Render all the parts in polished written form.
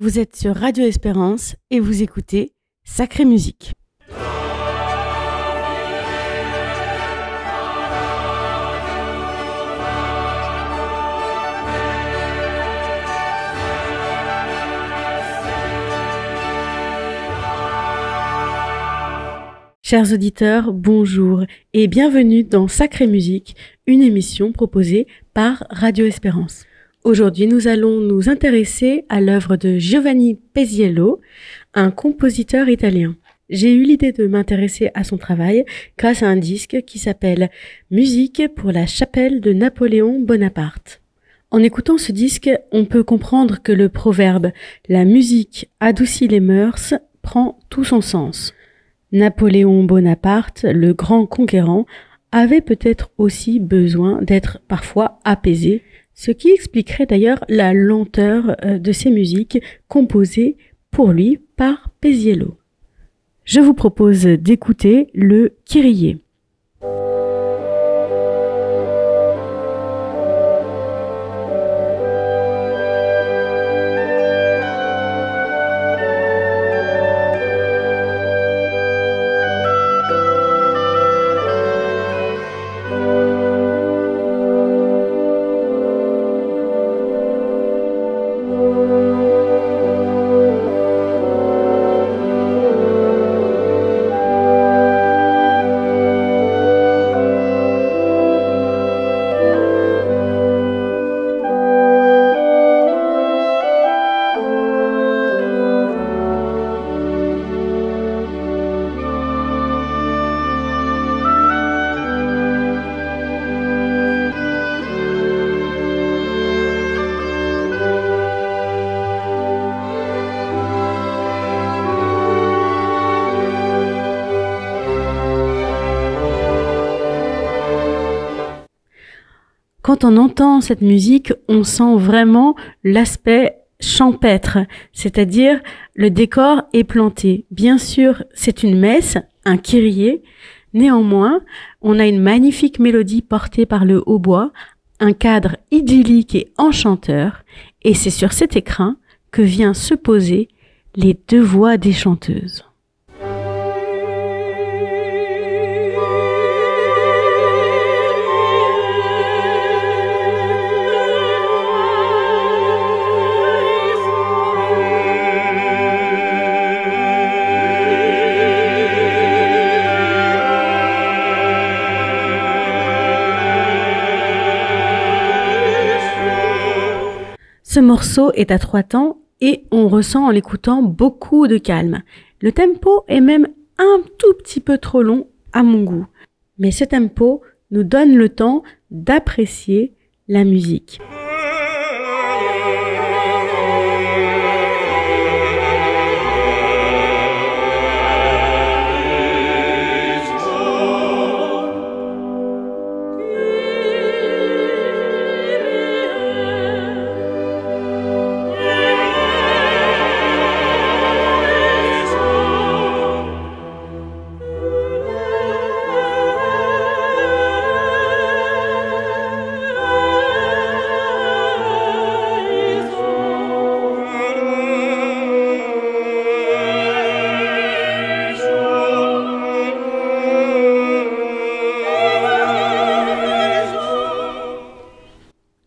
Vous êtes sur Radio Espérance et vous écoutez Sacrée Musique. Chers auditeurs, bonjour et bienvenue dans Sacrée Musique, une émission proposée par Radio Espérance. Aujourd'hui, nous allons nous intéresser à l'œuvre de Giovanni Peziello, un compositeur italien. J'ai eu l'idée de m'intéresser à son travail grâce à un disque qui s'appelle « Musique pour la chapelle de Napoléon Bonaparte ». En écoutant ce disque, on peut comprendre que le proverbe « La musique adoucit les mœurs » prend tout son sens. Napoléon Bonaparte, le grand conquérant, avait peut-être aussi besoin d'être parfois apaisé, ce qui expliquerait d'ailleurs la lenteur de ces musiques composées pour lui par Peziello. Je vous propose d'écouter le Kyrie. Quand on entend cette musique, on sent vraiment l'aspect champêtre, c'est-à-dire le décor est planté. Bien sûr, c'est une messe, un kyrie. Néanmoins, on a une magnifique mélodie portée par le hautbois, un cadre idyllique et enchanteur, et c'est sur cet écrin que vient se poser les deux voix des chanteuses. Ce morceau est à 3 temps et on ressent en l'écoutant beaucoup de calme. Le tempo est même un tout petit peu trop long à mon goût. Mais ce tempo nous donne le temps d'apprécier la musique.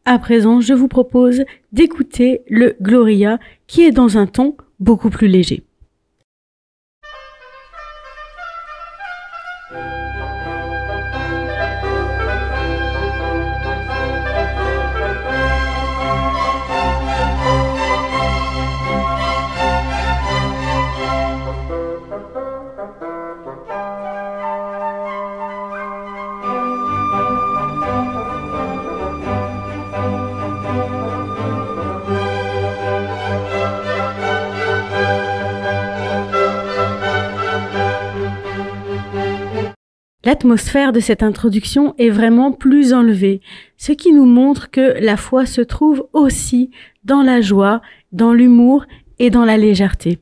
À présent, je vous propose d'écouter le Gloria qui est dans un ton beaucoup plus léger. L'atmosphère de cette introduction est vraiment plus enlevée, ce qui nous montre que la foi se trouve aussi dans la joie, dans l'humour et dans la légèreté.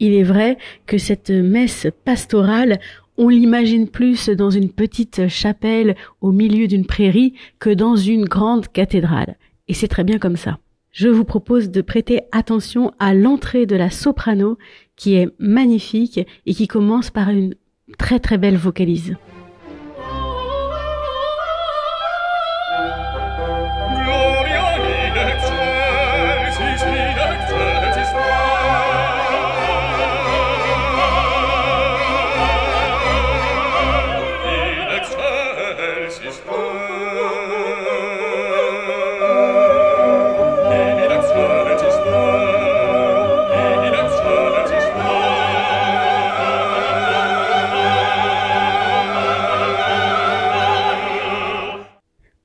Il est vrai que cette messe pastorale, on l'imagine plus dans une petite chapelle au milieu d'une prairie que dans une grande cathédrale. Et c'est très bien comme ça. je vous propose de prêter attention à l'entrée de la soprano qui est magnifique et qui commence par une très très belle vocalise.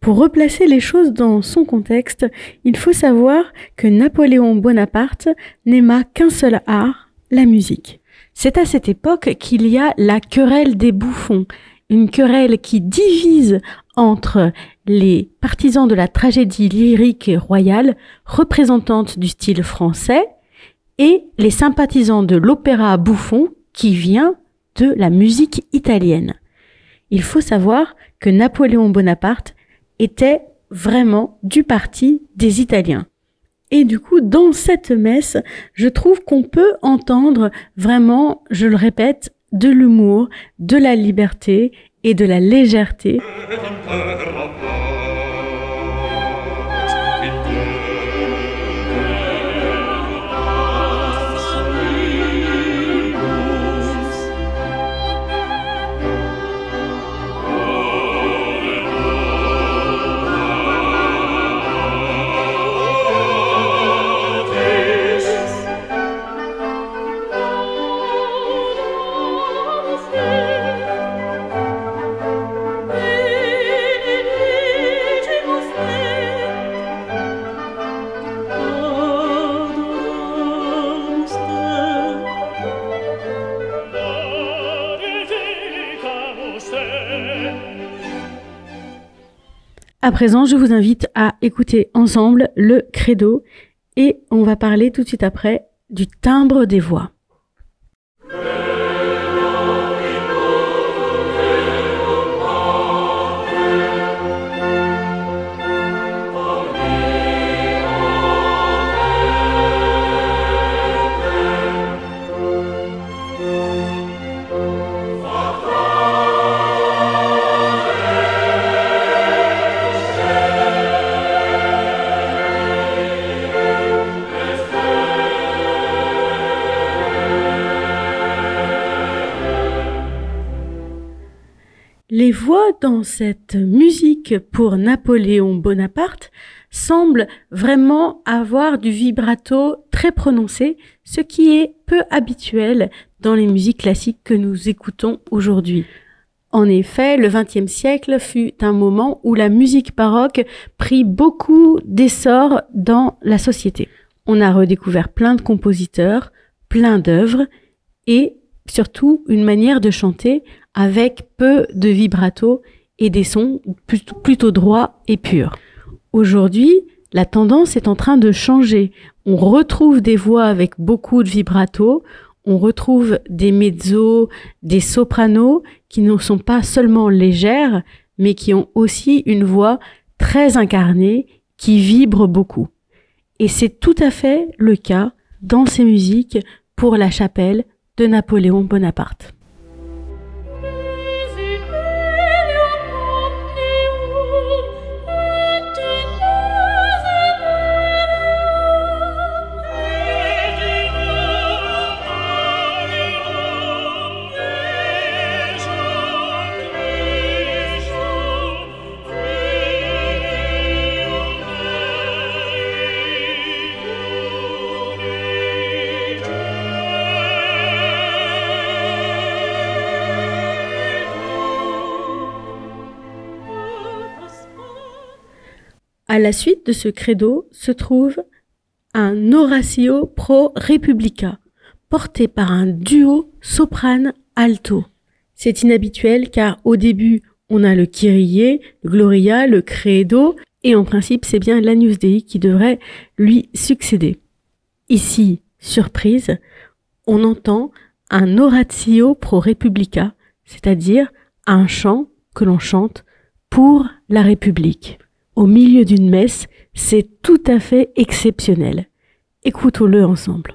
Pour replacer les choses dans son contexte, il faut savoir que Napoléon Bonaparte n'aima qu'un seul art, la musique. C'est à cette époque qu'il y a la querelle des bouffons, une querelle qui divise entre les partisans de la tragédie lyrique royale, représentante du style français, et les sympathisants de l'opéra bouffon qui vient de la musique italienne. Il faut savoir que Napoléon Bonaparte était vraiment du parti des Italiens. Et du coup, dans cette messe, je trouve qu'on peut entendre vraiment, je le répète, de l'humour, de la liberté et de la légèreté. À présent, je vous invite à écouter ensemble le credo et on va parler tout de suite après du timbre des voix. Les voix dans cette musique pour Napoléon Bonaparte semblent vraiment avoir du vibrato très prononcé, ce qui est peu habituel dans les musiques classiques que nous écoutons aujourd'hui. En effet, le XXe siècle fut un moment où la musique baroque prit beaucoup d'essor dans la société. On a redécouvert plein de compositeurs, plein d'œuvres et surtout une manière de chanter avec peu de vibrato et des sons plutôt droits et purs. Aujourd'hui, la tendance est en train de changer. On retrouve des voix avec beaucoup de vibrato, on retrouve des mezzos, des sopranos qui ne sont pas seulement légères, mais qui ont aussi une voix très incarnée, qui vibre beaucoup. Et c'est tout à fait le cas dans ces musiques pour la chapelle de Napoléon Bonaparte. À la suite de ce credo se trouve un Oratio pro Republica, porté par un duo soprane-alto. C'est inhabituel car au début, on a le Kyrie, le Gloria, le Credo, et en principe, c'est bien l'Agnus Dei qui devrait lui succéder. Ici, surprise, on entend un Oratio pro Republica, c'est-à-dire un chant que l'on chante pour la République. au milieu d'une messe, c'est tout à fait exceptionnel. Écoutons-le ensemble.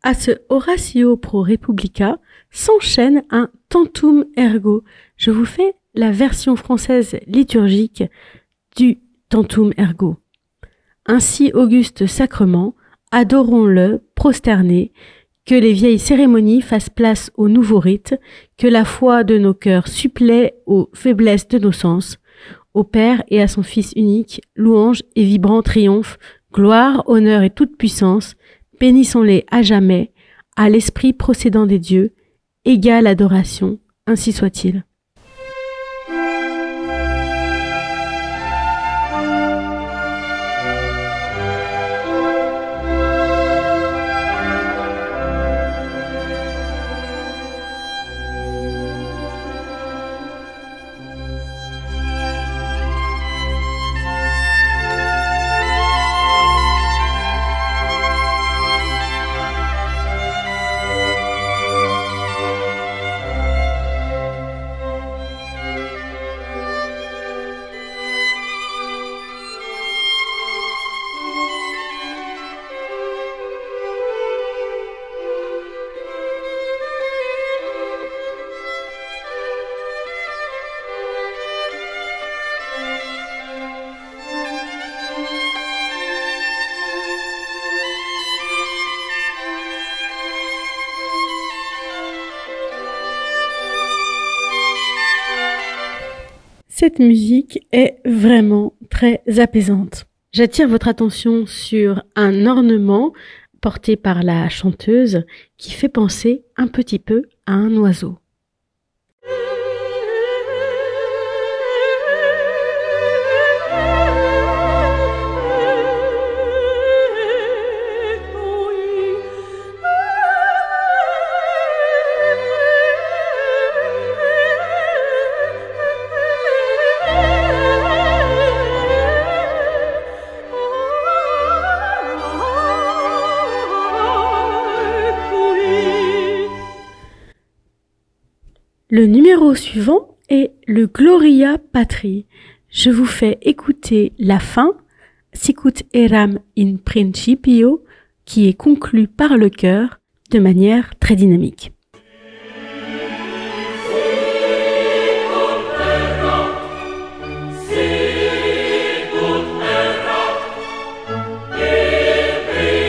À ce Oratio pro Republica s'enchaîne un Tantum ergo. Je vous fais la version française liturgique du Tantum ergo. Ainsi, auguste sacrement, adorons-le, prosternés, que les vieilles cérémonies fassent place aux nouveaux rites, que la foi de nos cœurs supplée aux faiblesses de nos sens. Au Père et à son Fils unique, louange et vibrant triomphe, gloire, honneur et toute puissance, bénissons-les à jamais, à l'Esprit procédant des dieux, égale adoration, ainsi soit-il. Cette musique est vraiment très apaisante. J'attire votre attention sur un ornement porté par la chanteuse qui fait penser un petit peu à un oiseau. Le numéro suivant est le Gloria Patri. Je vous fais écouter la fin, Sicut eram in principio, qui est conclue par le chœur de manière très dynamique. Sicut erat in principio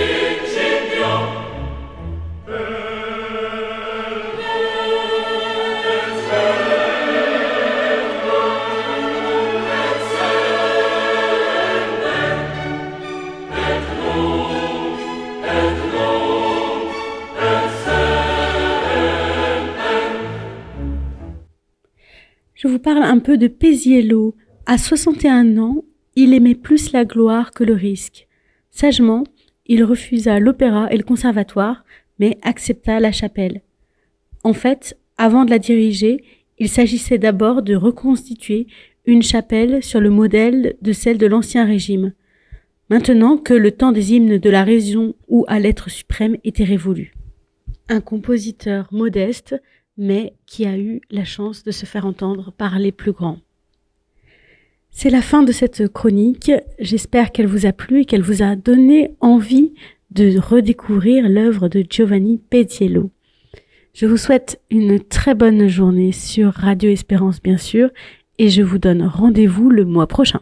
Je vous parle un peu de Paisiello. À 61 ans, il aimait plus la gloire que le risque. Sagement, il refusa l'opéra et le conservatoire, mais accepta la chapelle. En fait, avant de la diriger, il s'agissait d'abord de reconstituer une chapelle sur le modèle de celle de l'Ancien Régime, maintenant que le temps des hymnes de la raison ou à l'être suprême était révolu. Un compositeur modeste, mais qui a eu la chance de se faire entendre par les plus grands. C'est la fin de cette chronique. J'espère qu'elle vous a plu et qu'elle vous a donné envie de redécouvrir l'œuvre de Giovanni Paisiello. Je vous souhaite une très bonne journée sur Radio Espérance, bien sûr, et je vous donne rendez-vous le mois prochain.